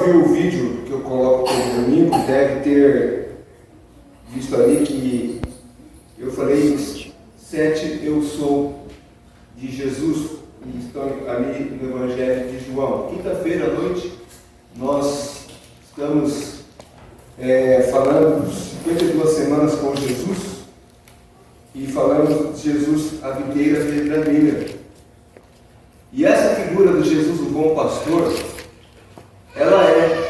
viu o vídeo que eu coloco todo domingo, deve ter visto ali que eu falei 7 eu sou de Jesus, e estão ali no Evangelho de João. Quinta-feira à noite nós estamos falando de 52 semanas com Jesus e falamos de Jesus, a videira verdadeira. E essa figura do Jesus, o bom pastor, ela é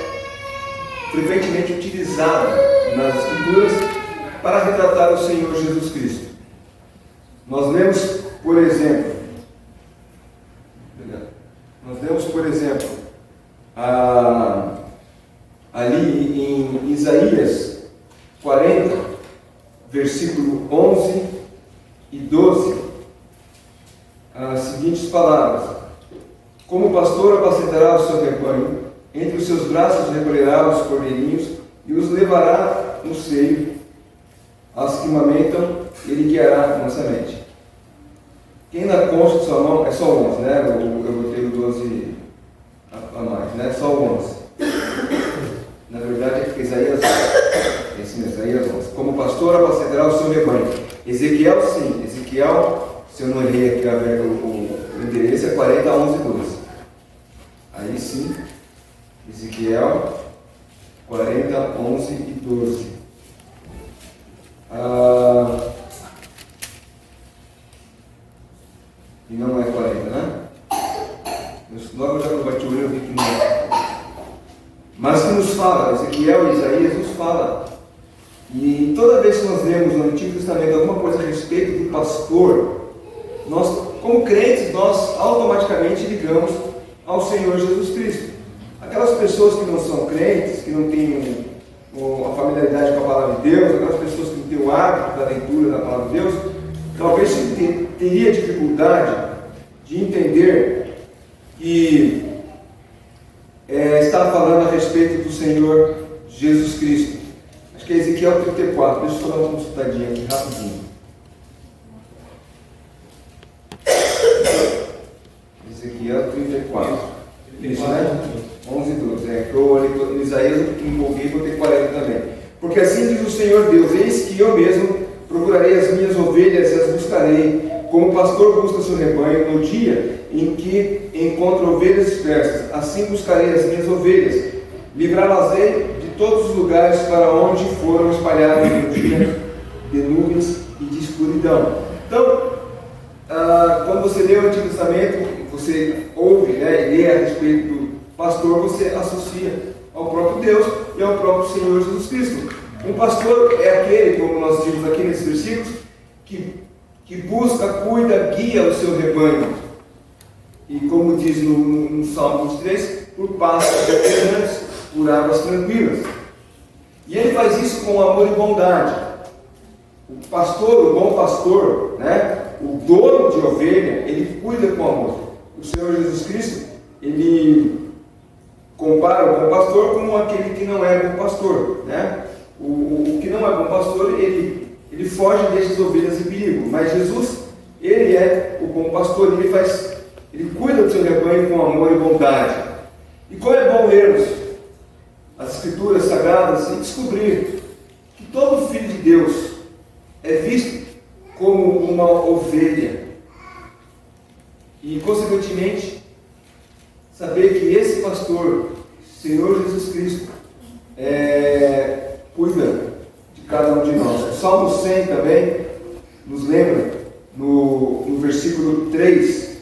frequentemente utilizada nas Escrituras para retratar o Senhor Jesus Cristo. Nós lemos, por exemplo, ali em Isaías 40, versículo 11 e 12, as seguintes palavras: como o pastor apacentará o seu rebanho, entre os seus braços recolherá os cordeirinhos e os levará no seio, aos que amamentam ele guiará mansamente. Quem na concha de sua mão, é só 11, né? Eu botei o 12 a mais, né? Só o 11. Na verdade é que Isaías 11. Esse mesmo, Isaías 11. Como o pastor apacentará o seu rebanho. Ezequiel, sim. Ezequiel, se eu não errei aqui o endereço, é 40, 11 e 12. Aí sim, Ezequiel 40, 11 e 12. E não é 40, né? Logo eu já bati o olho e vi que não é. Mas que nos fala, Ezequiel e Isaías nos fala. E toda vez que nós lemos no Antigo Testamento alguma coisa a respeito do pastor, nós, como crentes, nós automaticamente ligamos ao Senhor Jesus Cristo. Aquelas pessoas que não são crentes, que não têm a familiaridade com a palavra de Deus, aquelas pessoas que não têm o hábito da leitura da palavra de Deus, talvez teria dificuldade de entender que está falando a respeito do Senhor Jesus Cristo. Acho que é Ezequiel 34, deixa eu só dar uma consultadinha aqui rapidinho. Ezequiel 34. Isso, né? 11 e 12. Eu olhei em Isaías, eu empolguei e botei 40 também. Porque assim diz o Senhor Deus: eis que eu mesmo procurarei as minhas ovelhas e as buscarei, como o pastor busca seu rebanho no dia em que encontra ovelhas dispersas. Assim buscarei as minhas ovelhas, livrá-las-ei de todos os lugares para onde foram espalhadas no dia de nuvens e de escuridão. Então, quando você lê o Antigo Testamento, você ouve, né, e lê a respeito do pastor, você associa ao próprio Deus e ao próprio Senhor Jesus Cristo. Um pastor é aquele, como nós vimos aqui nesses versículos, que busca, cuida, guia o seu rebanho. E como diz no Salmo 23, por pastos verdejantes, por águas tranquilas. E ele faz isso com amor e bondade. O pastor, o bom pastor, né, o dono de ovelha, ele cuida com amor. O Senhor Jesus Cristo, ele compara o bom pastor com aquele que não é bom pastor, né? O que não é bom pastor, ele foge e deixa as ovelhas em perigo. Mas Jesus, ele é o bom pastor, ele cuida do seu rebanho com amor e bondade. E como é bom lermos as Escrituras Sagradas e descobrir que todo filho de Deus é visto como uma ovelha. E, consequentemente, saber que esse pastor, Senhor Jesus Cristo, cuida de cada um de nós. O Salmo 100 também nos lembra, no versículo 3,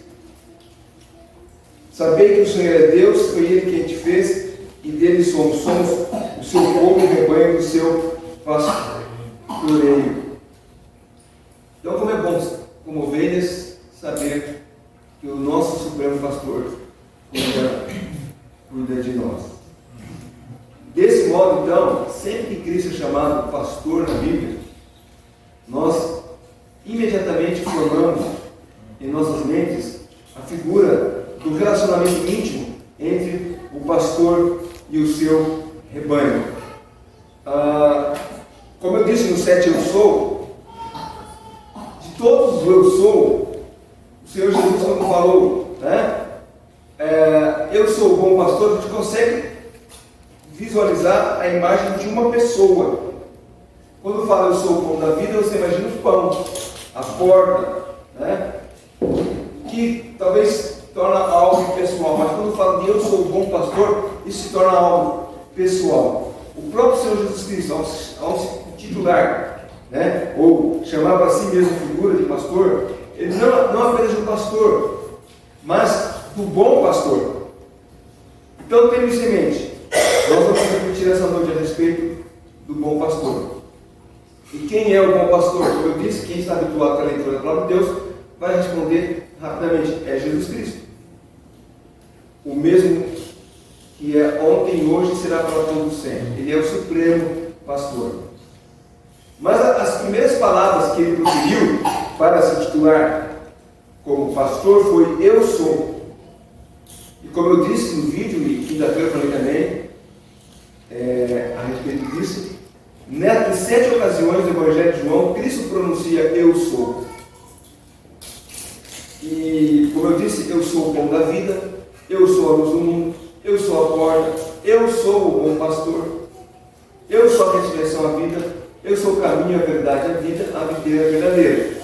saber que o Senhor é Deus, foi Ele quem te fez, e dele somos o seu povo e rebanho do seu pastoreio. Então, como é bom, como ovelhas, saber que o nosso Supremo Pastor cuida de nós. Desse modo, então, sempre que Cristo é chamado pastor na Bíblia, nós imediatamente formamos em nossas mentes a figura do relacionamento íntimo entre o pastor e o seu rebanho. Como eu disse no 7 eu sou, de todos os eu sou, o Senhor Jesus quando falou, né? Eu sou o bom pastor, a gente consegue visualizar a imagem de uma pessoa. Quando fala eu sou o pão da vida, você imagina o pão, a porta, né? Que talvez torna algo pessoal, mas quando fala de eu sou o bom pastor, isso se torna algo pessoal. O próprio Senhor Jesus Cristo, ao se titular, né? Ou chamava a si mesmo figura de pastor, ele não apenas do pastor, mas do bom pastor. Então, tendo isso em mente, nós vamos refletir essa noite a respeito do bom pastor. E quem é o bom pastor? Como eu disse, quem está habituado à leitura da palavra de Deus vai responder rapidamente: é Jesus Cristo. O mesmo que é ontem e hoje será para todos sempre. Ele é o supremo pastor. Mas as primeiras palavras que ele proferiu para se titular como pastor foi eu sou. E como eu disse no vídeo, e quinta-feira eu falei também a respeito disso, em 7 ocasiões do Evangelho de João, Cristo pronuncia eu sou. E como eu disse, eu sou o pão da vida, eu sou a luz do mundo, eu sou a porta, eu sou o bom pastor, eu sou a ressurreição à vida, eu sou o caminho, a verdade, a vida, a videira verdadeira.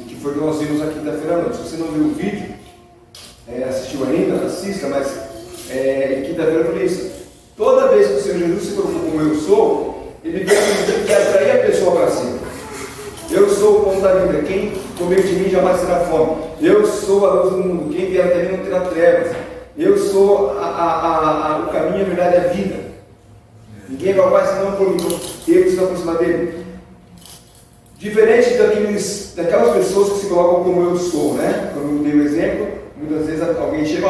Que foi o que nós vimos na quinta-feira à noite. Se você não viu o vídeo, assistiu ainda, assista, mas quinta-feira eu falei isso. Toda vez que o Senhor Jesus se colocou como eu sou, ele veio que atrair a pessoa para si. Eu sou o pão da vida, quem comer de mim jamais terá fome. Eu sou a luz do mundo, quem vier até mim não terá trevas. Eu sou o caminho, a verdade e a vida. Ninguém vai ao Pai senão por mim, então eu preciso aproximar dele. Diferente daquelas pessoas que se colocam como eu sou, né? Como eu dei o exemplo, muitas vezes alguém chega,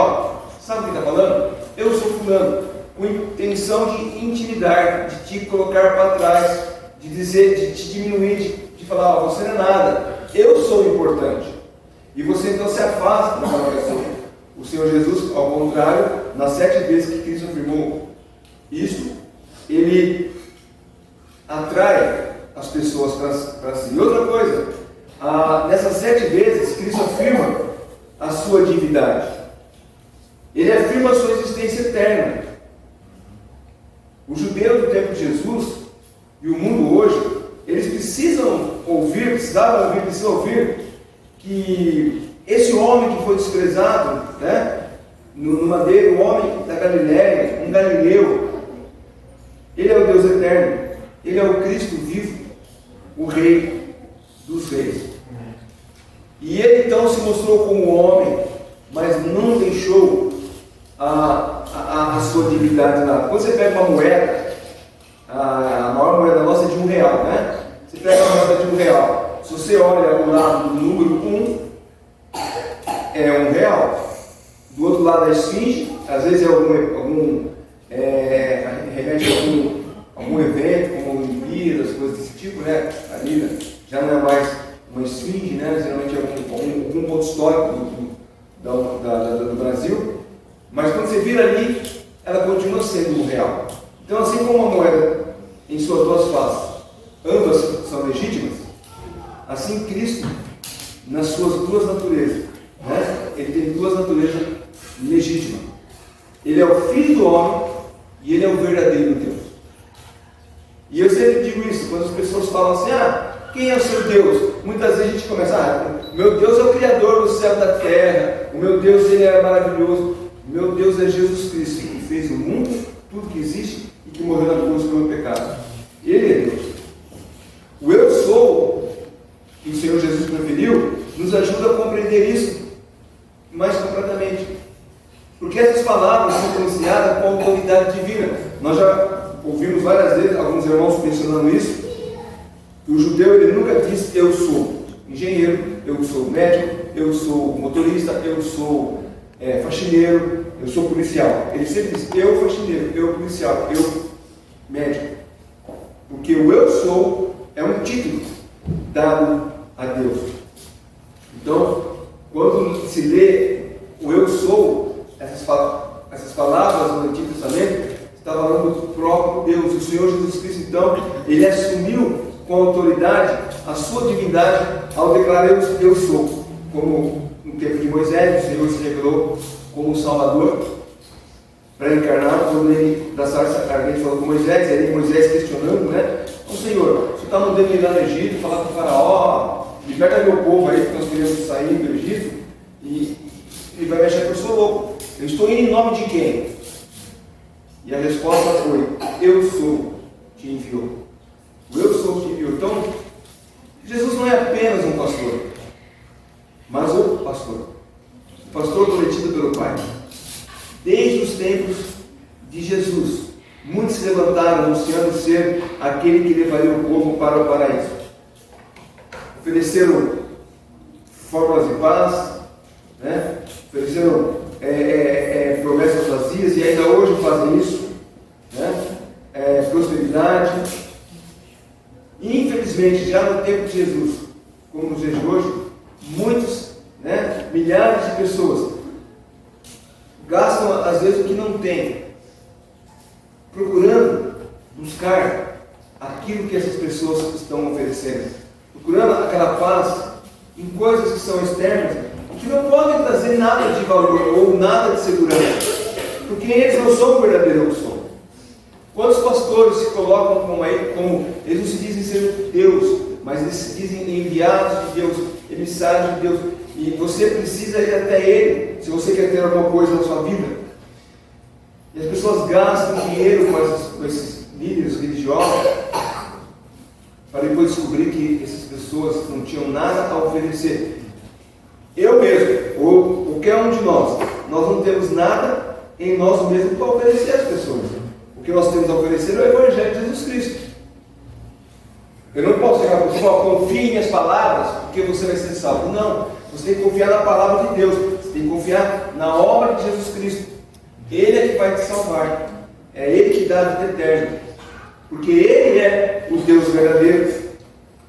sabe o que está falando? Eu sou fulano, com intenção de intimidar, de te colocar para trás, de dizer, de te diminuir, de falar, você não é nada, eu sou importante. E você então se afasta daquela pessoa. O Senhor Jesus, ao contrário, nas 7 vezes que Cristo afirmou isto, ele atrai as pessoas para si. E outra coisa, nessas 7 vezes, Cristo afirma a sua divindade. Ele afirma a sua existência eterna. O judeu do tempo de Jesus e o mundo hoje, eles precisam ouvir que esse homem que foi desprezado, né, no madeiro, o homem da Galiléia, um galileu, ele é o Deus eterno, ele é o Cristo vivo, o Rei dos Reis. E ele então se mostrou como homem, mas não deixou a sua divindade lá. Quando você pega uma moeda, a maior moeda nossa é de R$1, né? Você pega a moeda de R$1, se você olha ao lado do número 1, é R$1. Do outro lado da esfinge, às vezes é remete a algum evento, como Olimpíadas, coisas desse tipo, né? Ali já não é mais uma esfinge, né? Geralmente é algum ponto histórico do Brasil. Mas quando você vira ali, ela continua sendo R$1. Então, assim como uma moeda em suas duas faces, ambas são legítimas, assim Cristo, nas suas duas naturezas, né? Ele tem duas naturezas legítimas. Ele é o Filho do homem e ele é o verdadeiro Deus. E eu sempre digo isso, quando as pessoas falam assim, quem é o seu Deus? Muitas vezes a gente começa, meu Deus é o Criador do céu e da terra, o meu Deus ele é maravilhoso, o meu Deus é Jesus Cristo, que fez o mundo, tudo que existe, e que morreu na cruz pelo meu pecado. Ele é Deus. O eu sou, que o Senhor Jesus preferiu, nos ajuda a compreender isso mais completamente. Porque essas palavras são pronunciadas com autoridade divina. Nós já ouvimos várias vezes alguns irmãos mencionando isso. O judeu ele nunca diz eu sou engenheiro, eu sou médico, eu sou motorista, eu sou faxineiro, eu sou policial. Ele sempre diz eu faxineiro, eu policial, eu médico. Porque o eu sou é um título dado a Deus. Então, quando se lê o eu sou, essas palavras no Antigo Testamento, está falando do próprio Deus. O Senhor Jesus Cristo, então, ele assumiu com autoridade a sua divindade ao declarar eu sou. Como no tempo de Moisés, o Senhor se revelou como Salvador. para encarnar, quando ele, da sarça ardente, falou com Moisés, e aí Moisés questionando, né? Ô Senhor, você está mandando ir lá no Egito, falar com o faraó, liberta meu povo aí, que nós queremos sair do Egito, e ele vai me achar que eu sou louco. Eu estou indo em nome de quem? E a resposta foi: eu sou que enviou. O eu sou que enviou. Então, Jesus não é apenas um pastor, mas o pastor. O pastor prometido pelo Pai. Desde os tempos de Jesus, muitos se levantaram anunciando ser aquele que levaria o povo para o paraíso. Ofereceram fórmulas de paz, né? Ofereceram promessas vazias, e ainda hoje fazem isso, né? Prosperidade. E infelizmente, já no tempo de Jesus, como nos dias de hoje, muitos, né, milhares de pessoas gastam às vezes o que não têm, procurando buscar aquilo que essas pessoas estão oferecendo, procurando aquela paz em coisas que são externas, que não podem trazer nada de valor ou nada de segurança, porque eles não são o verdadeiro eu sou. Quantos pastores se colocam como eles não se dizem ser Deus, mas eles se dizem enviados de Deus, emissários de Deus, e você precisa ir até Ele, se você quer ter alguma coisa na sua vida. E as pessoas gastam dinheiro com esses líderes religiosos, para depois descobrir que essas pessoas não tinham nada a oferecer. Eu mesmo, ou qualquer um de nós não temos nada em nós mesmos para oferecer às pessoas. O que nós temos a oferecer é o Evangelho de Jesus Cristo. Eu não posso chegar para você e falar: confie em minhas palavras, porque você vai ser salvo. Não, você tem que confiar na palavra de Deus, você tem que confiar na obra de Jesus Cristo. Ele é que vai te salvar, é Ele que dá a vida eterna, porque Ele é o Deus verdadeiro,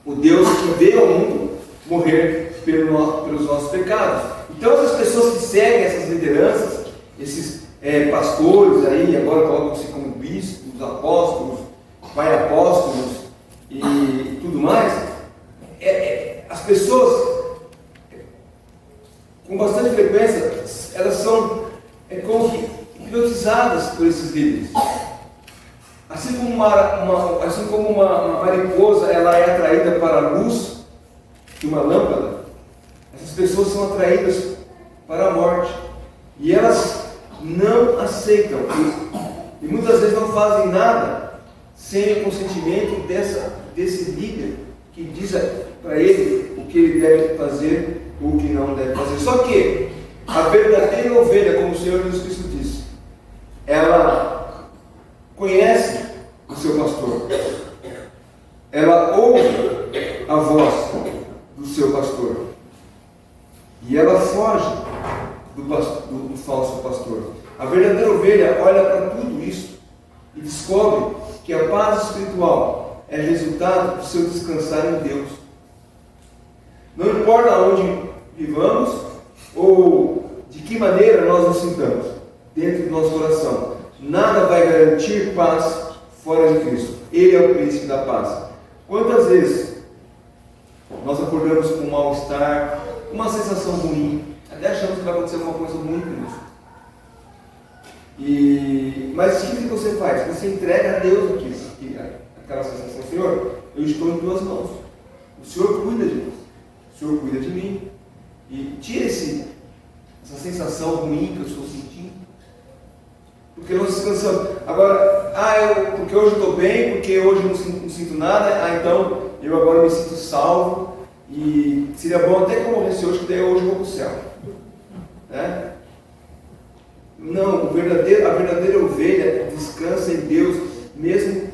o Deus que veio ao mundo morrer pelos nossos pecados. Então essas pessoas que seguem essas lideranças, esses pastores aí, agora colocam-se como bispos, apóstolos, pai-apóstolos e tudo mais, as pessoas, com bastante frequência, elas são como que hipnotizadas por esses líderes. Assim como uma mariposa ela é atraída para a luz de uma lâmpada, essas pessoas são atraídas para a morte, e elas não aceitam, e muitas vezes não fazem nada sem o consentimento desse líder que diz para ele o que ele deve fazer ou o que não deve fazer. Só que a verdadeira ovelha, como o Senhor Jesus Cristo disse, ela conhece o seu pastor, ela ouve a voz do seu pastor, e ela foge do falso pastor. A verdadeira ovelha olha para tudo isso e descobre que a paz espiritual é resultado do seu descansar em Deus. Não importa onde vivamos ou de que maneira nós nos sintamos dentro do nosso coração, nada vai garantir paz fora de Cristo. Ele é o príncipe da paz. Quantas vezes nós acordamos com um mal-estar, uma sensação ruim, até achamos que vai acontecer alguma coisa ruim conosco. Mas o que você faz? Você entrega a Deus aquela sensação: Senhor, eu estou em tuas mãos, o Senhor cuida de nós, o Senhor cuida de mim, e tira essa sensação ruim que eu estou sentindo, porque nós descansamos. Agora, porque hoje eu estou bem, porque hoje eu não sinto nada, então eu agora me sinto salvo, e seria bom até que eu morresse hoje, que daí hoje eu vou para o céu, né? Não, a verdadeira ovelha descansa em Deus, mesmo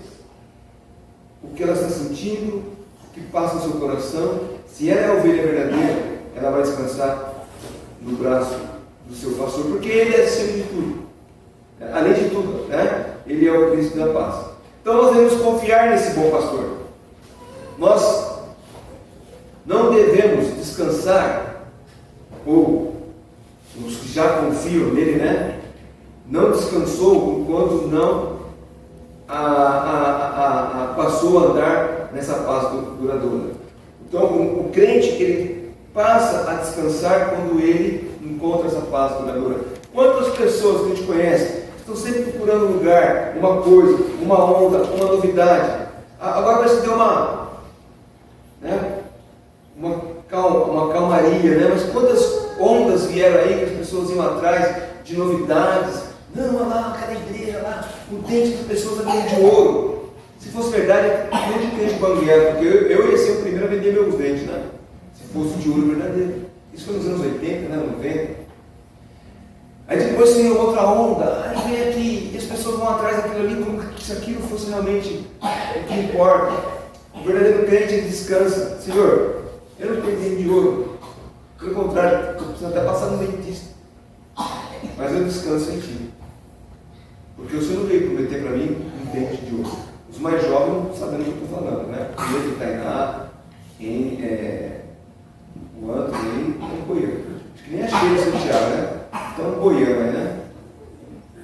o que ela está sentindo, o que passa no seu coração. Se ela é a ovelha verdadeira, ela vai descansar no braço do seu pastor, porque ele é acima de tudo, além de tudo, né? Ele é o príncipe da paz. Então nós devemos confiar nesse bom pastor. Nós não devemos descansar, ou os que já confiam nele, né? Não descansou enquanto não passou a andar nessa paz duradoura. Então o crente, ele passa a descansar quando ele encontra essa paz duradoura. Quantas pessoas que a gente conhece estão sempre procurando um lugar, uma coisa, uma onda, uma novidade. Agora parece que deu uma calmaria, né? Mas quantas ondas vieram aí que as pessoas iam atrás de novidades? Não, olha lá, cada igreja lá, o dente das pessoas é dente de ouro. Se fosse verdade, nem de dente banguela, porque eu ia ser o primeiro a vender meus dentes, né? Se fosse de ouro verdadeiro. Isso foi nos anos 80, né? 90. Aí depois tem outra onda, aí vem aqui, e as pessoas vão atrás daquilo ali, como se aquilo fosse realmente o que importa. O verdadeiro crente, ele descansa. Senhor, eu não tenho dente de ouro. Pelo contrário, estou precisando até passar no dentista. Mas eu descanso em Ti. Porque o Senhor não veio prometer para mim um dente de ouro. Os mais jovens não sabem do que eu estou falando, né? O Pedro Tainá, o Antônio, um boiano. Acho que nem achei o seu Tiago, né? Então, um boiano, né?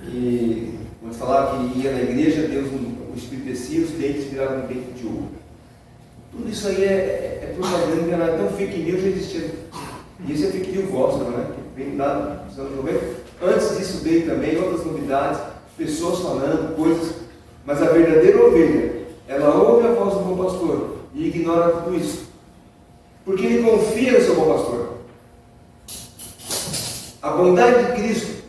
E quando falava que ia na igreja, Deus, o Espírito descia, os dentes viravam um dente de ouro. Tudo isso aí é propaganda enganada. Então, fake news já existia. E esse é fake news gospel, né? Que vem lá nos anos 90. Antes disso veio também outras novidades, pessoas falando coisas, mas a verdadeira ovelha, ela ouve a voz do bom pastor e ignora tudo isso. Porque ele confia no seu bom pastor. A bondade de Cristo,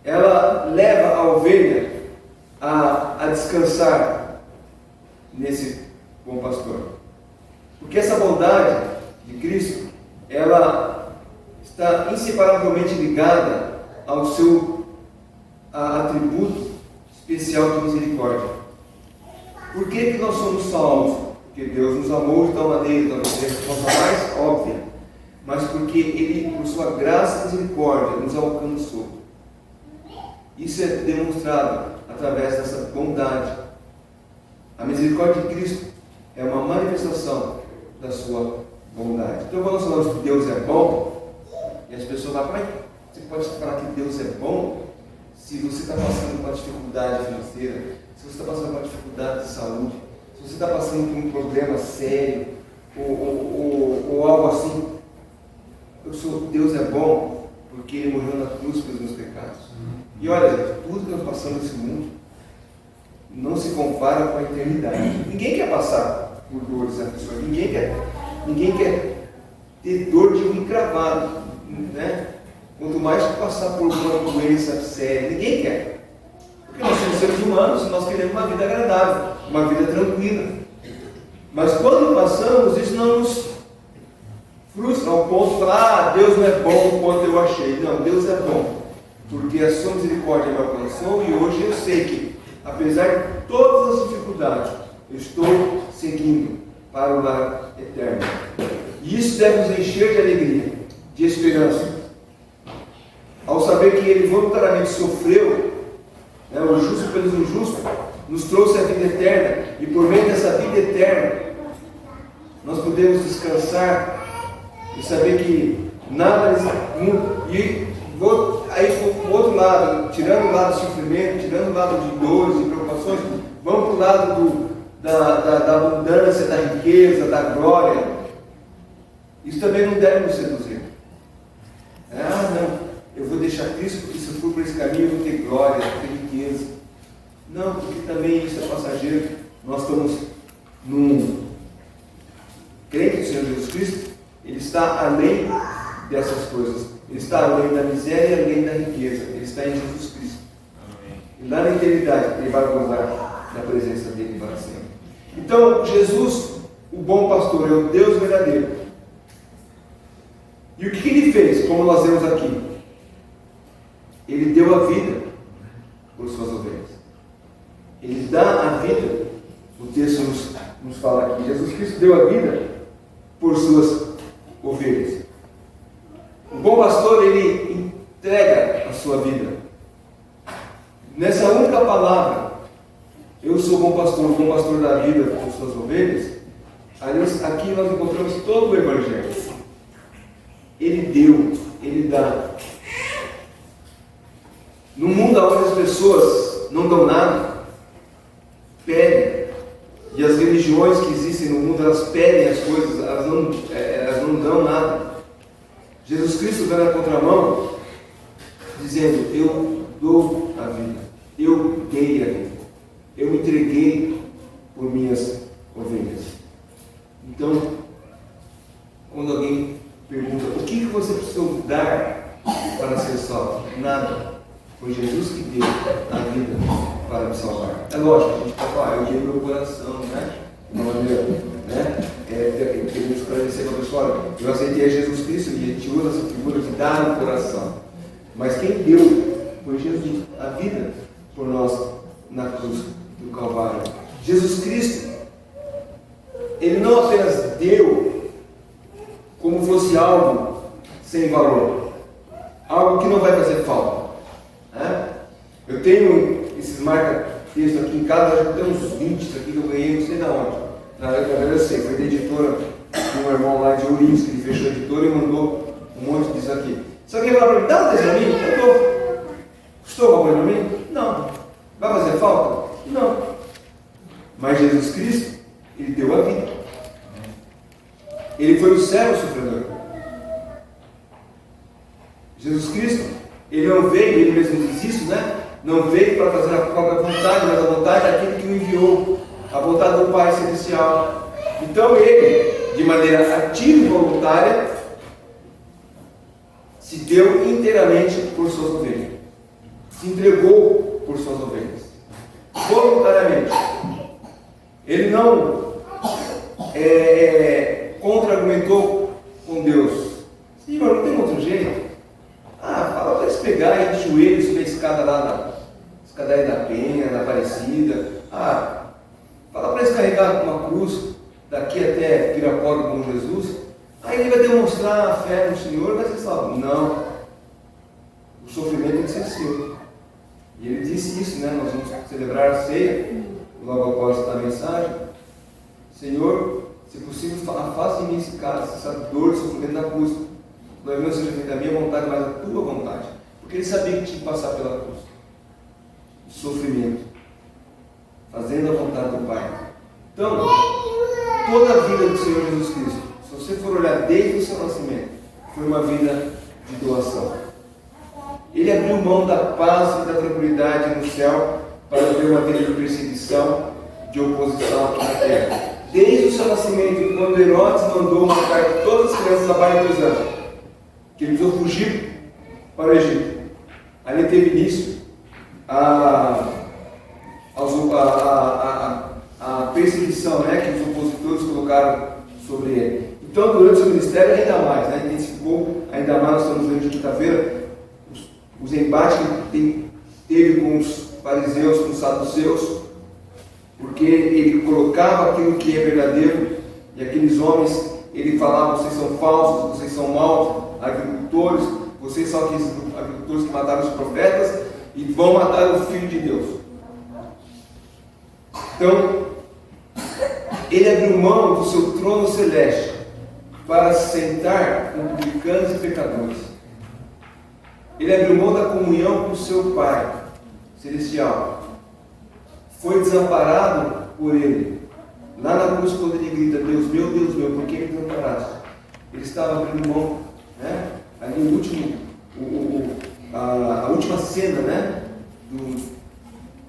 ela leva a ovelha a descansar nesse bom pastor. Porque essa bondade de Cristo, ela está inseparavelmente ligada ao seu atributo especial de misericórdia. Por que nós somos salvos? Porque Deus nos amou de tal maneira, talvez seja a resposta mais óbvia, mas porque Ele, por sua graça e misericórdia, nos alcançou. Isso é demonstrado através dessa bondade. A misericórdia de Cristo é uma manifestação da sua bondade. Então, quando nós falamos que Deus é bom, e as pessoas falam, mas você pode falar que Deus é bom se você está passando por uma dificuldade financeira, se você está passando por uma dificuldade de saúde, se você está passando por um problema sério, ou algo assim. Deus é bom porque Ele morreu na cruz pelos meus pecados. E olha, tudo que nós passamos nesse mundo não se compara com a eternidade. Ninguém quer passar por dores na pessoa, ninguém quer ter dor de um encravado, né? Quanto mais passar por uma doença séria, ninguém quer. Porque nós somos seres humanos, nós queremos uma vida agradável, uma vida tranquila. Mas quando passamos, isso não nos frustra ao ponto de falar, Deus não é bom quanto eu achei. Não, Deus é bom, porque a sua misericórdia me alcançou e hoje eu sei que, apesar de todas as dificuldades, eu estou seguindo para o lar eterno. E isso deve nos encher de alegria, de esperança. Ao saber que Ele voluntariamente sofreu, né, o justo pelos injustos, nos trouxe a vida eterna, e por meio dessa vida eterna, nós podemos descansar e saber que nada nesse mundo. E vou aí para o outro lado, tirando o lado do sofrimento, tirando o lado de dores e preocupações, vamos para o lado da abundância, da riqueza, da glória. Isso também não deve nos seduzir. Não, eu vou deixar Cristo, porque se eu for por esse caminho eu vou ter glória, vou ter riqueza. Não, porque também isso é passageiro. Nós estamos num crente do Senhor Jesus Cristo, Ele está além dessas coisas. Ele está além da miséria e além da riqueza. Ele está em Jesus Cristo. Amém. E lá na eternidade Ele vai gozar da presença dEle para sempre. Então, Jesus, o bom pastor, é o Deus verdadeiro. E o que Ele fez, como nós vemos aqui? Ele deu a vida por suas ovelhas. Ele dá a vida. O texto nos fala aqui. Jesus Cristo deu a vida por suas ovelhas. O bom pastor, ele entrega a sua vida. Nessa única palavra, eu sou o bom pastor da vida por suas ovelhas. Aqui nós encontramos todo o Evangelho. Ele deu, Ele dá. No mundo onde as pessoas não dão nada, pedem, e as religiões que existem no mundo, elas pedem as coisas, elas não dão nada. Jesus Cristo vem na contramão, dizendo, eu dou a vida. quando alguém pergunta: o que você precisou dar para ser salvo? Nada. Foi Jesus que deu a vida para me salvar. É lógico, a gente pode falar: eu dei meu coração, né? De uma maneira, né? Queremos esclarecer para a pessoa: olha, eu aceitei a Jesus Cristo, e a gente usa essa figura de dar no coração. Mas quem deu foi Jesus, a vida por nós na cruz do Calvário. Jesus Cristo, Ele não apenas deu como fosse algo sem valor, algo que não vai fazer falta, né? Eu tenho esses marca-textos aqui em casa, já tem uns 20 aqui que eu ganhei, não sei de onde. Na verdade eu sei, foi da editora de um irmão lá de Ourinhos, que ele fechou a editora e mandou um monte disso aqui. Se alguém falar para mim: dá um desenho a mim? Eu dou. Custou alguma coisa para mim? Não. Vai fazer falta? Não. Mas Jesus Cristo, Ele deu a vida. Ele foi o servo sofredor. Jesus Cristo, Ele não veio, Ele mesmo diz isso, né? Não veio para fazer a própria vontade, mas a vontade daquele que o enviou, a vontade do Pai Celestial. Então Ele, de maneira ativa e voluntária, se deu inteiramente por suas ovelhas. Se entregou por suas ovelhas. Voluntariamente. Ele não contra-argumentou com Deus: Senhor, não tem outro jeito? Fala para eles pegarem de joelhos subir a escada lá na escadaria da Penha, na Aparecida. Fala para eles carregar uma cruz daqui até Pirapora com Jesus. Aí ele vai demonstrar a fé no Senhor, vai ser salvo. Não. O sofrimento tem que ser seu. E ele disse isso, né? Nós vamos celebrar a ceia, logo após a mensagem. Senhor, se possível, afasta de mim esse cálice, essa dor de sofrimento na cruz. Não seja feita a minha vontade, mas a tua vontade. Porque ele sabia que tinha que passar pela cruz. O sofrimento. Fazendo a vontade do Pai. Então, toda a vida do Senhor Jesus Cristo, se você for olhar desde o seu nascimento, foi uma vida de doação. Ele abriu mão da paz e da tranquilidade no céu para viver uma vida de perseguição, de oposição aqui na terra. Desde o seu nascimento, quando Herodes mandou matar todas as crianças abaixo de 2 anos, que ele precisou fugir para o Egito. Ali teve início a perseguição, né, que os opositores colocaram sobre ele. Então, durante o seu ministério, ainda mais, né, intensificou ainda mais. Nós estamos vendo de quinta-feira os embates que ele teve com os fariseus, com os saduceus, porque ele colocava aquilo que é verdadeiro, e aqueles homens, ele falava: vocês são falsos, vocês são maus, agricultores, vocês são aqueles agricultores que mataram os profetas e vão matar o Filho de Deus. Então, ele abriu mão do seu trono celeste para se sentar com publicanos e pecadores. Ele abriu mão da comunhão com o seu Pai Celestial. Foi desamparado por ele. Lá na cruz, quando ele grita: Deus meu, por que me desamparaste? Ele estava abrindo mão, né? Ali no último, a última cena, né?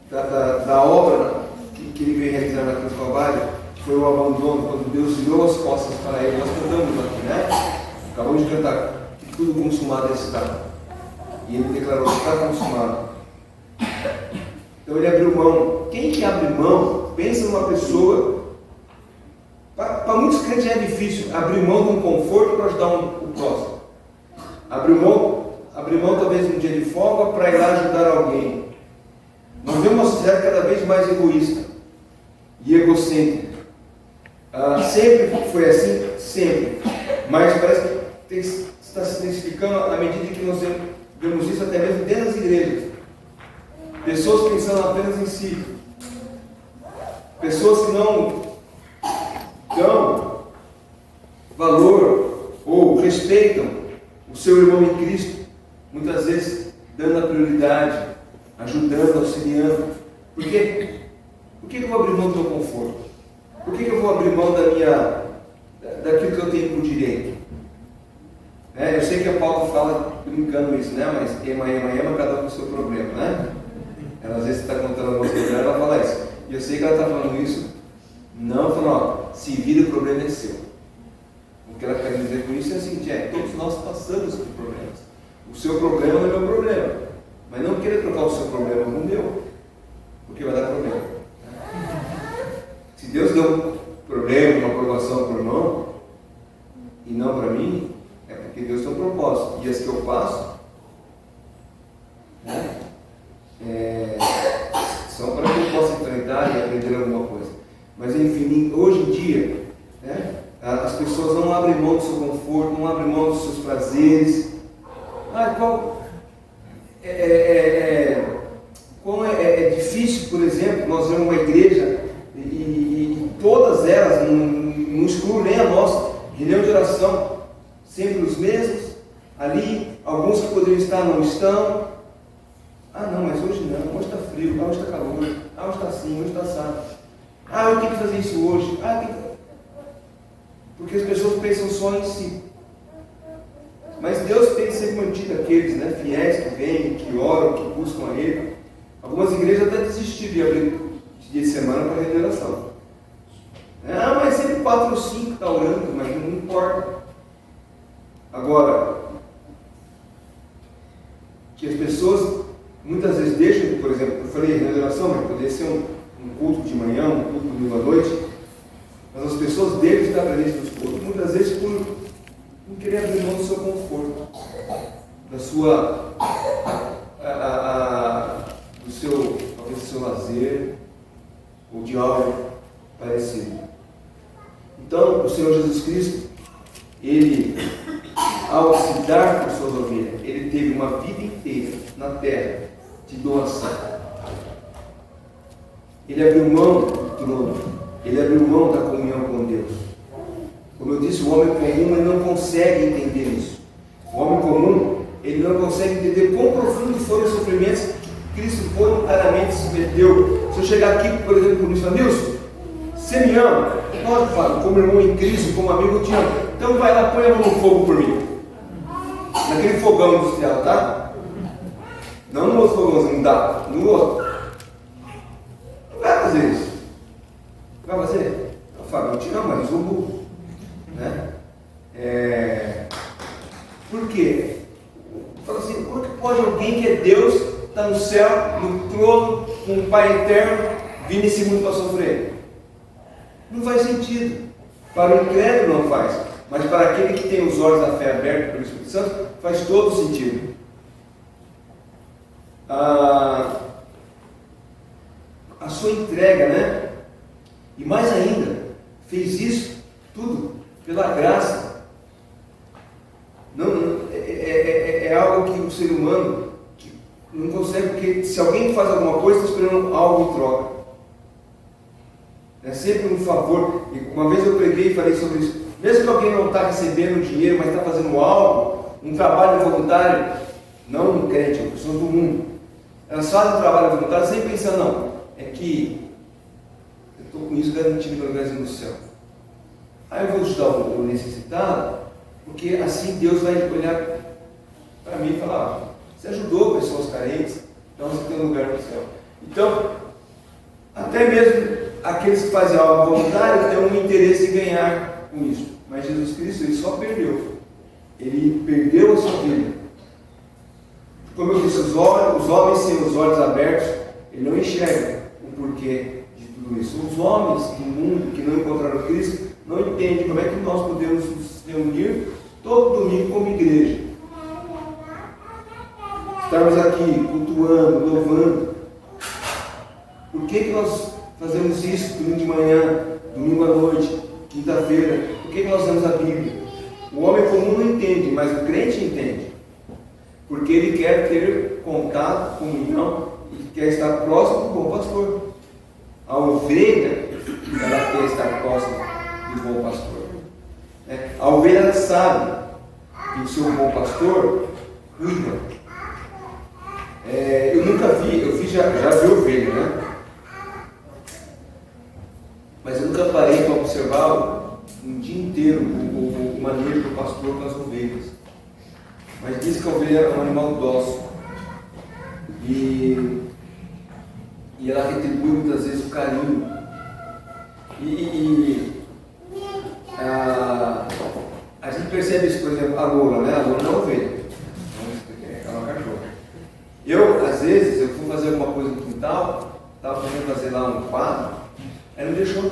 Da obra que ele veio realizar na cruz do Calvário, foi o abandono, quando Deus virou as costas para ele. Nós cantamos aqui, né? Acabamos de cantar que tudo consumado está. E ele declarou: está consumado. Então ele abriu mão. Quem que abre mão? Pensa numa pessoa. Para muitos crentes é difícil abrir mão de um conforto para ajudar o próximo. Abrir mão talvez um dia de folga para ir lá ajudar alguém. Nós vemos uma sociedade cada vez mais egoísta e egocêntrica. Sempre foi assim? Sempre. Mas parece que está se intensificando à medida que nós vemos isso até mesmo dentro das igrejas. Pessoas pensando apenas em si. Pessoas que não dão valor ou respeitam o seu irmão em Cristo, muitas vezes dando a prioridade, ajudando, auxiliando. Por quê? Por que eu vou abrir mão do meu conforto? Por que eu vou abrir mão daquilo que eu tenho por direito? Eu sei que a Paulo fala brincando isso, né? Mas ema, cada um com o seu problema, né? Ela às vezes está contando uma coisa, ela fala isso. E eu sei que ela está falando isso, não falando: se vira, o problema é seu. O O que ela quer dizer com isso é assim, todos nós passamos por problemas. O seu problema não é meu problema. Mas não queira trocar o seu problema com o meu, porque vai dar problema. Se Deus deu um problema, uma provação para o irmão, e não para mim, é porque Deus tem um propósito. E as que eu passo, são para que eu possa enfrentar e aprender alguma coisa. Mas enfim, hoje em dia, as pessoas não abrem mão do seu conforto, não abrem mão dos seus prazeres. Como é difícil, por exemplo, nós vemos uma igreja e todas elas, não excluo nem a nossa, reunião de oração, sempre os mesmos, ali, alguns que poderiam estar não estão. Não, mas hoje não, hoje está frio, hoje está calor, hoje está assim, hoje está assado. Eu tenho que fazer isso hoje. Porque as pessoas pensam só em si. Mas Deus tem sempre mantido aqueles fiéis que vêm, que oram, que buscam a Ele. Algumas igrejas até desistiram de abrir dia de semana para regeneração. Mas sempre 4 ou 5 está orando, mas não importa. Agora, que as pessoas muitas vezes deixam, por exemplo, eu falei regeneração, mas poderia ser um culto de manhã, um culto de domingo à noite, mas as pessoas deixam estar presentes nos cultos, muitas vezes por não querer abrir mão do seu conforto, da sua, talvez do seu lazer, ou de algo parecido. Então, o Senhor Jesus Cristo, Ele, ao se dar por suas ovelhas, Ele teve uma vida inteira na terra de doação. Ele abriu mão do trono, Ele abriu mão da comunhão com Deus. Como eu disse, o homem comum ele não consegue entender isso. O homem comum ele não consegue entender quão profundos foram os sofrimentos que Cristo voluntariamente se meteu. Se eu chegar aqui, por exemplo, com o Mr. Nilson, você me ama? Nós, falo, como irmão em Cristo, como amigo, eu te amo. Então vai lá, põe a mão no fogo por mim. Naquele fogão industrial, tá? Não no outro fogãozinho, não dá. No outro. Não vai fazer isso. Vai fazer? Eu falo, eu te amo, mas eu sou burro. Por quê? Fala assim, como que pode alguém que é Deus, está no céu, no trono, com o Pai eterno, vir nesse mundo para sofrer? Não faz sentido. Para o incrédulo não faz, mas para aquele que tem os olhos da fé abertos pelo Espírito Santo, faz todo sentido. A sua entrega, e mais ainda, fez isso tudo pela graça. É algo que o ser humano não consegue, porque se alguém faz alguma coisa, está esperando algo em troca. É sempre um favor. E uma vez eu preguei e falei sobre isso. Mesmo que alguém não está recebendo dinheiro, mas está fazendo algo, um trabalho voluntário, não um crente, é pessoas do mundo. Elas fazem um trabalho voluntário sem pensar, não, é que eu estou com isso garantido meu lugarzinho no céu. Eu vou ajudar o necessitado, porque assim Deus vai olhar para mim e falar, você ajudou pessoas carentes, então você tem um lugar no céu. Então, até mesmo aqueles que fazem algo voluntário têm um interesse em ganhar com isso. Mas Jesus Cristo, Ele só perdeu. Ele perdeu a sua vida. Como eu disse, os homens sem os olhos abertos, ele não enxerga o porquê de tudo isso. Os homens do mundo que não encontraram Cristo, não entendem como é que nós podemos nos reunir todo domingo como igreja. Estarmos aqui cultuando, louvando. Por que nós fazemos isso domingo de manhã, domingo à noite, quinta-feira? Por que nós lemos a Bíblia? O homem comum não entende, mas o crente entende. Porque ele quer ter contato, comunhão, e quer estar próximo do bom pastor. A ovelha, ela quer estar próxima do bom pastor. A ovelha sabe que o seu bom pastor cuida. Eu nunca vi, já vi ovelha, mas eu nunca parei para observar um dia inteiro o manejo do pastor com as ovelhas. Mas diz que a ovelha é um animal dócil e ela retribui muitas vezes o carinho. percebe isso, por exemplo, a Lola, né? A Lola não é ovelha. É uma cachorra. Eu, às vezes, eu fui fazer alguma coisa no quintal, estava fazendo fazer lá um quadro, ela me deixou.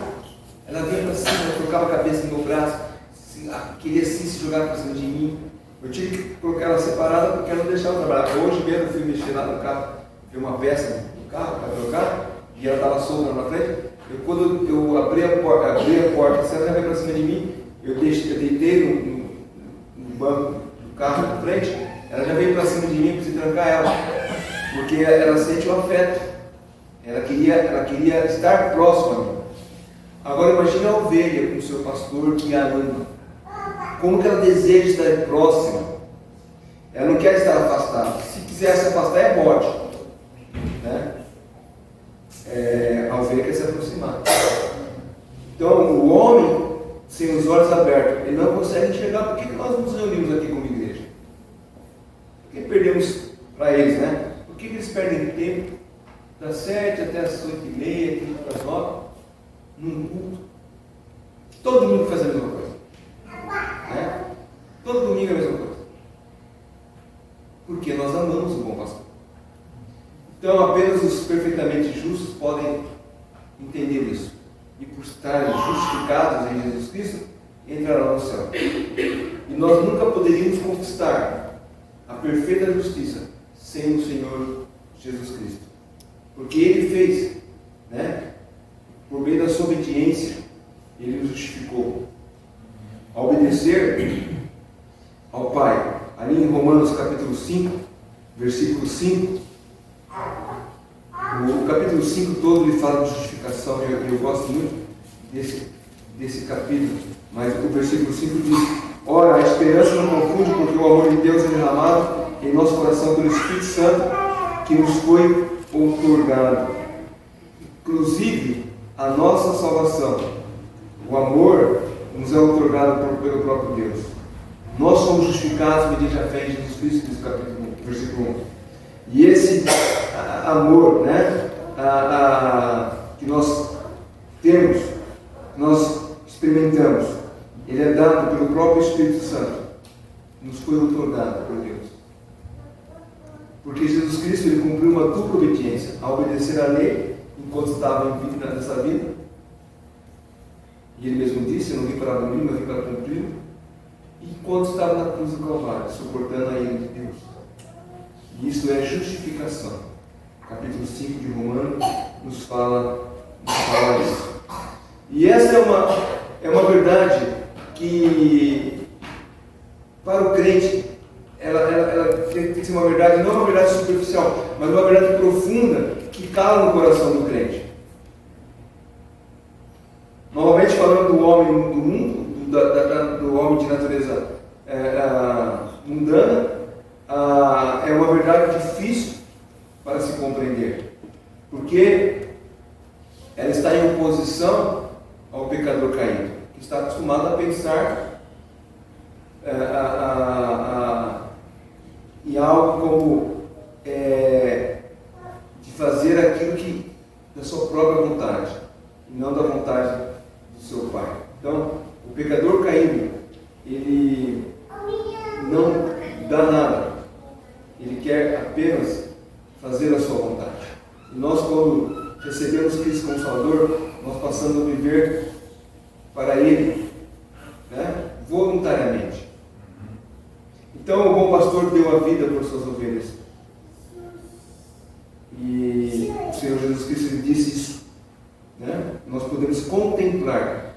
Ela vinha para cima, ela colocava a cabeça no meu braço, assim, queria assim se jogar para cima de mim. Eu tive que colocar ela separada porque ela não deixava trabalhar. Hoje mesmo eu fui mexer lá no carro, vi uma peça no carro para trocar, e ela estava solta na frente. Quando eu abri a porta, se ela já veio para cima de mim, eu deitei no banco do carro na frente, ela já veio para cima de mim para se trancar ela, porque ela sente o afeto, ela queria estar próxima a mim. Agora imagine a ovelha com o seu pastor que a ama, como que ela deseja estar próxima, ela não quer estar afastada, se quiser se afastar é bote, né? A ovelha quer se aproximar. Então o homem sem os olhos abertos, ele não consegue enxergar. Por que nós nos reunimos aqui como igreja? Por que perdemos para eles, né? Por que eles perdem tempo das 7 até as 8h30, 15 para as 9, num culto? Todo mundo faz a mesma coisa, né? Todo domingo é a mesma coisa. Porque nós amamos o bom pastor. Então apenas os perfeitamente justos podem entender isso. E por estarem justificados em Jesus Cristo, entrarão no céu. E nós nunca poderíamos conquistar a perfeita justiça sem o Senhor Jesus Cristo. Porque Ele fez, né? Por meio da sua obediência, Ele nos justificou. Ao obedecer ao Pai, ali em Romanos capítulo 5, versículo 5, o capítulo 5 todo ele fala de justificação, e eu gosto muito desse capítulo, mas o versículo 5 diz: ora, a esperança não confunde, porque o amor de Deus é derramado em nosso coração pelo Espírito Santo que nos foi outorgado. Inclusive, a nossa salvação, o amor nos é outorgado pelo próprio Deus. Nós somos justificados mediante a fé em Jesus Cristo, diz o capítulo 1, versículo 1. E esse amor, né, que nós temos, nós experimentamos, ele é dado pelo próprio Espírito Santo, nos foi outorgado por Deus. Porque Jesus Cristo ele cumpriu uma dupla obediência, a obedecer à lei enquanto estava em vida nessa vida, e ele mesmo disse: eu não vim para abolir, mas vim para cumprir, e enquanto estava na cruz do Calvário, suportando a ira de Deus. E isso é justificação. Capítulo 5 de Romanos nos fala isso. E essa é uma verdade que, para o crente, ela tem que ser uma verdade, não uma verdade superficial, mas uma verdade profunda que cala no coração do crente. Novamente falando do homem do mundo, do homem de natureza mundana, é uma verdade difícil para se compreender, porque ela está em oposição ao pecador caído, que está acostumado a pensar em algo como de fazer aquilo que da sua própria vontade, e não da vontade do seu Pai. Então, o pecador caído, ele não dá nada, ele quer apenas fazer a sua vontade. E nós, quando recebemos Cristo como Salvador, nós passamos a viver para Ele, né? Voluntariamente. Então o bom pastor deu a vida por suas ovelhas. E o Senhor Jesus Cristo disse isso, né? Nós podemos contemplar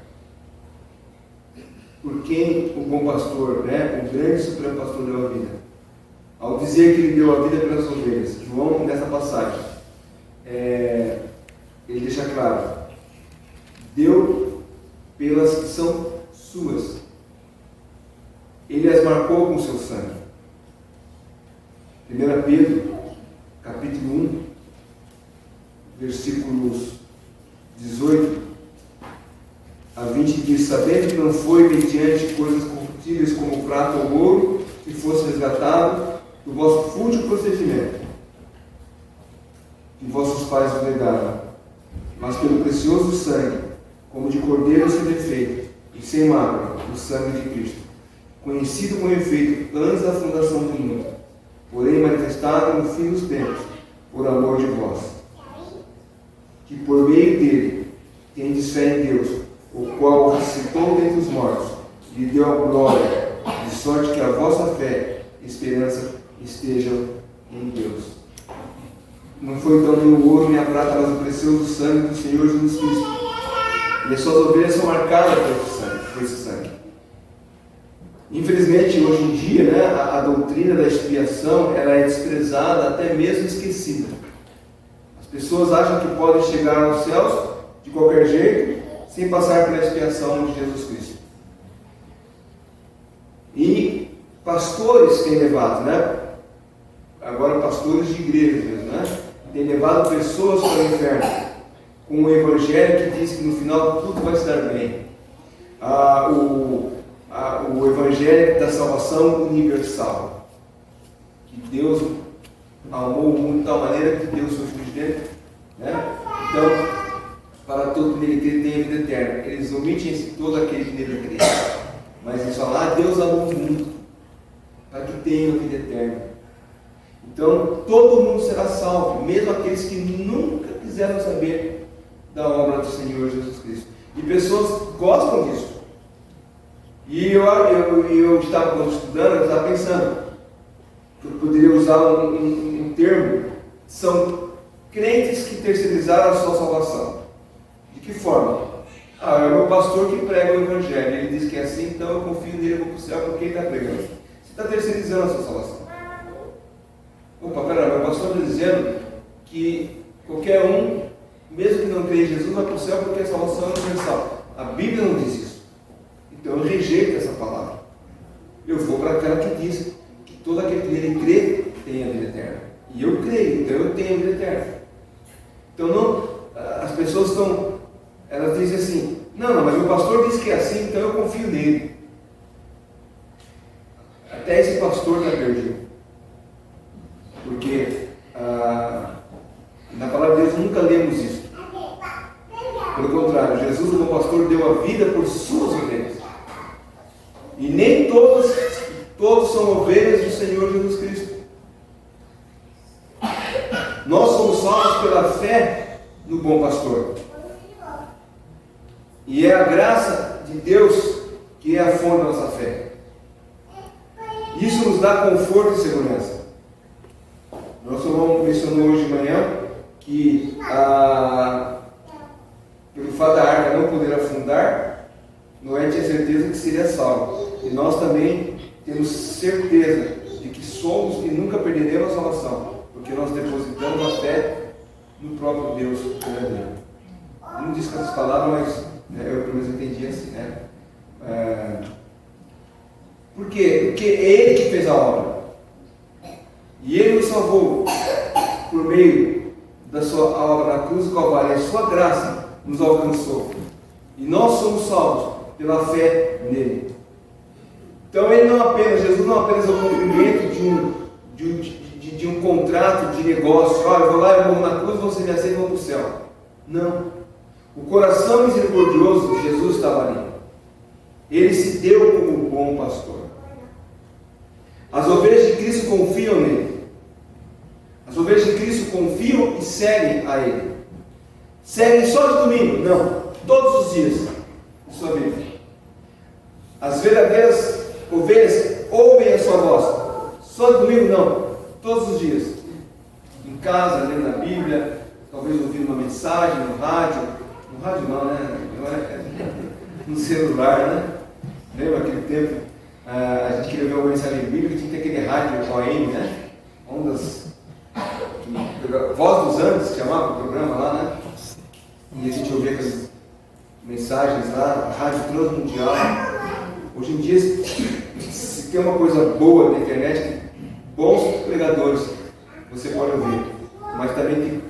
por quem o bom pastor, né? O grande supremo pastor deu a vida. Ao dizer que ele deu a vida pelas ovelhas, João, nessa passagem, ele deixa claro: deu pelas que são suas. Ele as marcou com seu sangue. 1 Pedro, capítulo 1, versículos 18 a 20, diz: sabendo que não foi mediante coisas corruptíveis como prata ou ouro que fosse resgatado do vosso fútil procedimento que vossos pais vos legaram, mas pelo precioso sangue, como de cordeiro sem defeito e sem mácula, o sangue de Cristo, conhecido com efeito antes da fundação do mundo, porém manifestado no fim dos tempos, por amor de vós, que por meio dele tendes fé em Deus, o qual o ressuscitou dentre os mortos, e lhe deu a glória, de sorte que a vossa fé e esperança estejam em Deus. Não foi então nem o ouro nem a prata, mas o precioso sangue do Senhor Jesus Cristo. E as suas ovelhas são marcadas por esse sangue. Infelizmente, hoje em dia, né, a doutrina da expiação ela é desprezada, até mesmo esquecida. As pessoas acham que podem chegar aos céus de qualquer jeito, sem passar pela expiação de Jesus Cristo. E pastores têm levado, né? Agora pastores de igrejas mesmo, né? Têm levado pessoas para o inferno, com um evangelho que diz que no final tudo vai se dar bem. O evangelho da salvação universal, que Deus amou o mundo de tal maneira que Deus seu Filho de dentro, né? Então, para todo que nele crê tem a vida eterna. Eles omitem todo aquele que nele crê, mas eles falam: Deus amou o mundo para que tenha a vida eterna. Então todo mundo será salvo, mesmo aqueles que nunca quiseram saber da obra do Senhor Jesus Cristo. E pessoas gostam disso. E eu estava, quando estudando, eu estava pensando que eu poderia usar um termo. São crentes que terceirizaram a sua salvação. De que forma? É o meu pastor que prega o evangelho. Ele diz que é assim, então eu confio nele, eu vou para o céu porque ele está pregando. Você está terceirizando a sua salvação. Opa, pera, meu pastor está dizendo que qualquer um, mesmo que não creia em Jesus, vai para o céu porque a salvação é universal. A Bíblia não diz isso. Então eu rejeito essa palavra. Eu vou para aquela que diz que todo aquele que nele crê tem a vida eterna. E eu creio, então eu tenho a vida eterna. Então não, as pessoas elas dizem assim: não, mas o pastor diz que é assim, então eu confio nele. Até esse pastor está perdido. Porque na palavra de Deus nunca lemos isso. Pelo contrário, Jesus, o bom pastor, deu a vida por suas ovelhas. E nem todos são ovelhas do Senhor Jesus Cristo. Nós somos salvos pela fé no bom pastor. E é a graça de Deus que é a fonte da nossa fé. Isso nos dá conforto e segurança. Nosso irmão mencionou hoje de manhã que pelo fato da arca não poder afundar, Noé tinha certeza que seria salvo. E nós também temos certeza de que somos e nunca perderemos a salvação, porque nós depositamos a fé no próprio Deus verdadeiro. Não disse com essas palavras, mas eu pelo menos entendi assim, né? Por quê? Porque é Ele que fez a obra. E Ele nos salvou por meio da sua obra na cruz do Calvário. A sua graça nos alcançou. E nós somos salvos pela fé nele. Então Jesus não apenas é o cumprimento de um contrato de negócio. Eu vou lá, eu morro na cruz, você me aceita e vou para o céu. Não. O coração misericordioso de Jesus estava ali. Ele se deu como bom pastor. As ovelhas de Cristo confiam nele. As ovelhas de Cristo confiam e seguem a Ele. Seguem só de domingo? Não. Todos os dias de sua vida. As verdadeiras ovelhas ouvem a sua voz. Só de domingo? Não. Todos os dias. Em casa, lendo a Bíblia, talvez ouvindo uma mensagem no rádio. No rádio não, né? No celular, né? Lembra aquele tempo? A gente queria ver uma mensagem bíblica, tinha que ter aquele rádio OM, né? Ondas. Voz dos Andes, chamava o programa lá, né? E a gente ouvia aquelas mensagens lá, rádio transmundial. Hoje em dia, se tem uma coisa boa na internet, bons pregadores você pode ouvir, mas também tem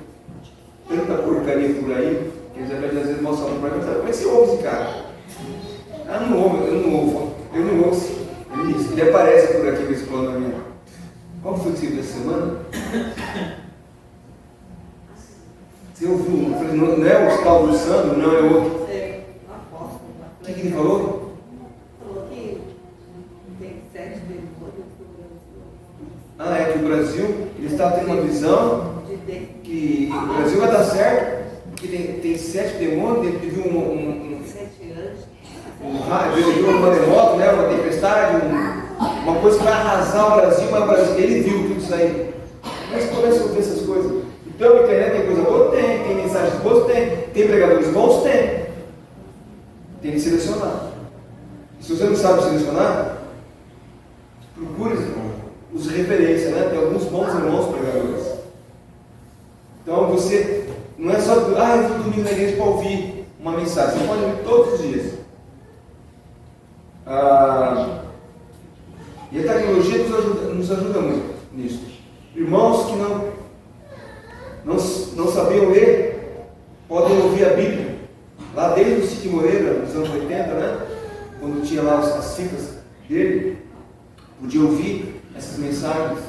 tanta porcaria por aí que eles às vezes mostram para mim, como é que você ouve esse cara? Eu não ouvo. Ele aparece por aqui nesse plano da minha. Qual foi o que dessa semana? Você ouviu? Eu falei, não é o tal do Sandro, não é outro. O que ele falou? Falou que tem que o Brasil, ele estava tendo uma visão que o Brasil vai dar certo, porque tem 7 demônios, ele viu um maremoto, né, uma tempestade, uma coisa que vai arrasar o Brasil, mas o Brasil, ele viu tudo isso aí. Mas começa a ouvir essas coisas. Então a internet tem coisa boa? Tem mensagens boas? Tem pregadores bons? Tem que selecionar. E se você não sabe selecionar, procure os referências, né? Tem alguns bons irmãos pregadores. Então você não é só, eu vou domingo na igreja para ouvir uma mensagem, você pode ouvir todos os dias. E a tecnologia nos ajuda muito nisso. Irmãos que não sabiam ler, podem ouvir a Bíblia. Lá desde o Cid Moreira, nos anos 80, né? Quando tinha lá as fitas dele, podia ouvir essas mensagens.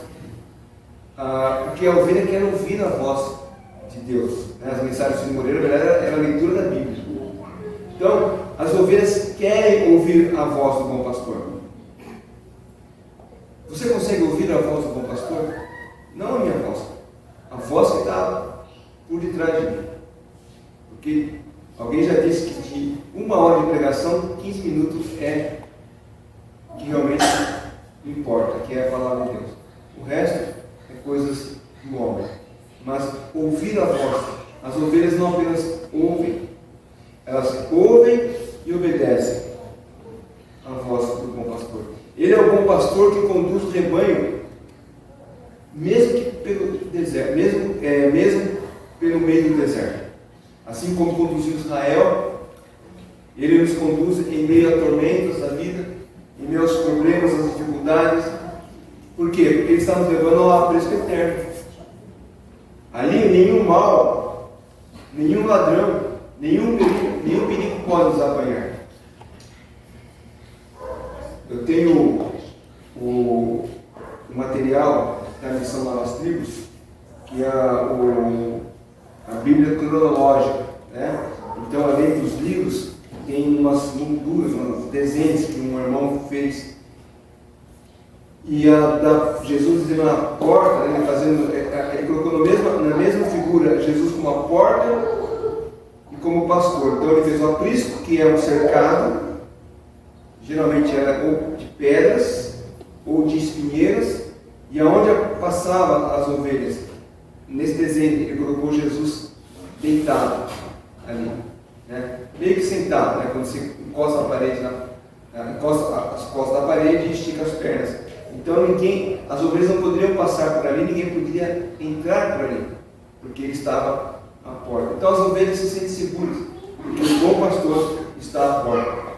Porque a ovelha quer ouvir a voz de Deus. Né? As mensagens do Cid Moreira, na verdade, era a leitura da Bíblia. Então, as ovelhas querem ouvir a voz do bom pastor. Você consegue ouvir a voz do bom pastor? Não a minha voz. A voz que está por detrás de mim. Porque alguém já disse que de 1 hora de pregação, 15 minutos é que realmente importa, que é a palavra de Deus. O resto é coisas do homem. Mas ouvir a voz. As ovelhas não apenas ouvem, elas ouvem e obedecem a voz do bom pastor. Ele é o bom pastor que conduz o rebanho, mesmo que pelo deserto, mesmo pelo meio do deserto. Assim como conduziu Israel, ele nos conduz em meio a tormentas da vida, em meio aos problemas, às dificuldades. Por quê? Porque ele está nos levando ao apreço eterno. Ali nenhum mal, nenhum ladrão, nenhum perigo pode nos apanhar. Eu tenho o material da missão lá nas tribos, que é a Bíblia cronológica, né? Então, além dos livros, tem umas molduras, uns desenhos que um irmão fez. E Jesus dizendo na porta, ele colocou na mesma figura Jesus como a porta e como pastor. Então ele fez o aprisco, que é um cercado, geralmente era ou de pedras ou de espinheiras, e aonde passavam as ovelhas. Nesse desenho ele colocou Jesus deitado ali, né? Meio que sentado, né? Quando você encosta a parede, encosta as costas da parede e estica as pernas. Então as ovelhas não poderiam passar por ali, ninguém poderia entrar por ali, porque ele estava à porta. Então as ovelhas se sentem seguras, porque o bom pastor está à porta.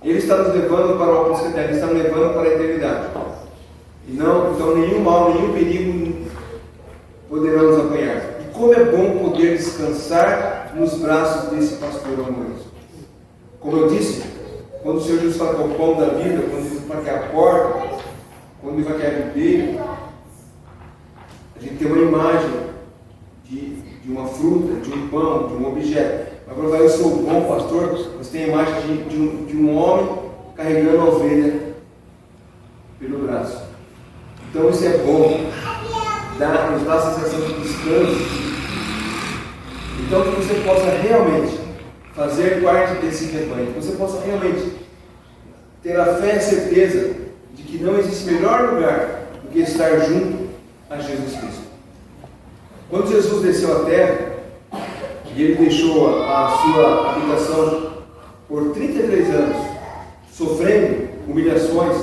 Ele está nos levando para o aprisco eterno, ele está nos levando para a eternidade. Então nenhum mal, nenhum perigo poderá nos apanhar. E como é bom poder descansar nos braços desse pastor amoroso. Como eu disse, quando o Senhor Jesus fala que é o pão da vida, quando ele fala que é a porta, quando ele fala que é a videira, a gente tem uma imagem de uma fruta, de um pão, de um objeto. Mas quando eu sou o bom pastor, você tem a imagem de um homem carregando a ovelha pelo braço. Então isso é bom, nos dá a sensação de descanso. Então que você possa realmente fazer parte desse rebanho, que você possa realmente ter a fé e a certeza de que não existe melhor lugar do que estar junto a Jesus Cristo. Quando Jesus desceu à terra, e ele deixou a sua habitação por 33 anos, sofrendo humilhações,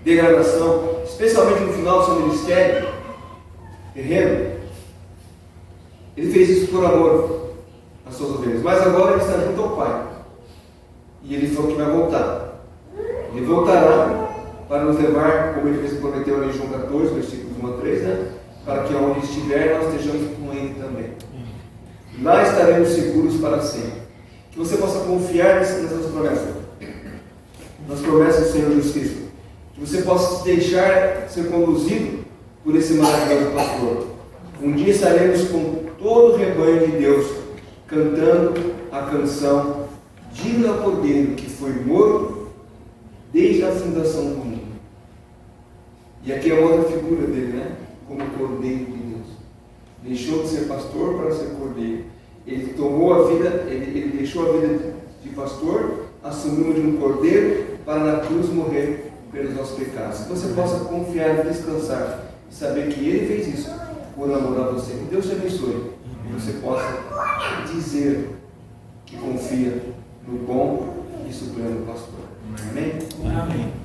degradação, especialmente no final do seu ministério terreno, ele fez isso por amor às suas ovelhas. Mas agora ele está junto ao Pai. E ele falou que vai voltar. Ele voltará para nos levar, como ele prometeu em João 14, versículos 1 a 3, né? Para que onde estiver, nós estejamos com ele também. Lá estaremos seguros para sempre. Que você possa confiar nessas promessas. Nas promessas do Senhor Jesus Cristo. Que você possa se deixar ser conduzido por esse maravilhoso pastor. Um dia estaremos com todo o rebanho de Deus, cantando a canção Digno é o Cordeiro que foi morto desde a fundação do mundo. E aqui é outra figura dele, né? Como cordeiro de Deus. Deixou de ser pastor para ser cordeiro. Ele tomou a vida, ele deixou a vida de pastor, assumiu de um cordeiro para na cruz morrer pelos nossos pecados. Que você possa confiar e descansar e saber que ele fez isso por amor a você. Que Deus te abençoe e você possa dizer que confia no bom e supremo pastor. Amém? Amém.